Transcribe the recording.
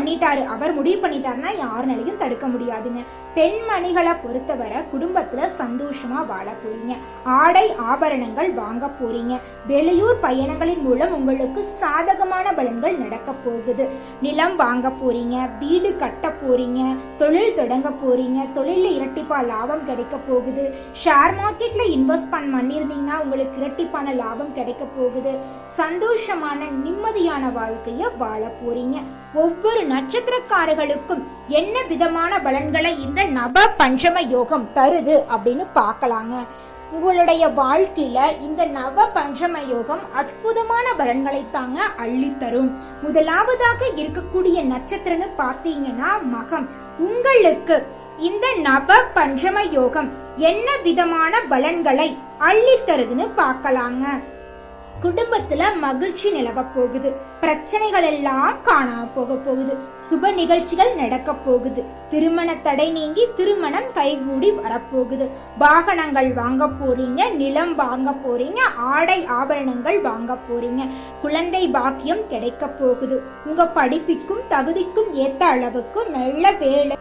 பண்ணிட்டாரு, அவர் முடிவு பண்ணிட்டாருன்னா யாருனாலையும் தடுக்க முடியாதுங்க. பெண்மணிகளை பொறுத்தவரை குடும்பத்துல சந்தோஷமா வாழ போறீங்க. ஆடை ஆபரணங்கள் வாங்க போறீங்க. வெளியூர் பயணங்களின் மூலம் உங்களுக்கு சாதகமான பலன்கள் நடக்க போகுது. நிலம் வாங்க போறீங்க, வீடு கட்ட போறீங்க, தொழில் தொடங்க போறீங்க, தொழில இரட்டிப்பா லாபம் கிடைக்க போகுது. ஷேர் மார்க்கெட்ல இன்வெஸ்ட் பண்ணியிருந்தீங்கன்னா உங்களுக்கு இரட்டிப்பான லாபம் கிடைக்க போகுது. சந்தோஷமான நிம்மதியான வாழ்க்கைய வாழ போறீங்க. ஒவ்வொரு நட்சத்திரக்காரர்களுக்கும் என்ன விதமான பலன்களை இந்த நவ பஞ்சம யோகம் தருது அப்படின்னு பார்க்கலாங்க. உங்களுடைய வாழ்க்கையில இந்த நவ பஞ்சம யோகம் அற்புதமான பலன்களை தாங்க அள்ளி தரும். முதலாவதாக இருக்கக்கூடிய நட்சத்திரம்னு பார்த்தீங்கன்னா மகம். உங்களுக்கு இந்த நவ பஞ்சம யோகம் என்ன விதமான பலன்களை அள்ளி தருதுன்னு பார்க்கலாங்க. குடும்பத்துல மகிழ்ச்சி நிலவ போகுது. பிரச்சனைகள் எல்லாம் காணாம போக போகுது. சுப நிகழ்ச்சிகள் நடக்க போகுது. திருமண தடை நீங்கி திருமணம் கைகூடி வரப்போகுது. வாகனங்கள் வாங்க போறீங்க, நிலம் வாங்க போறீங்க, ஆடை ஆபரணங்கள் வாங்க போறீங்க. குழந்தை பாக்கியம் கிடைக்க போகுது. உங்க படிப்புக்கும் தகுதிக்கும் ஏத்த அளவுக்கு நல்ல வேலை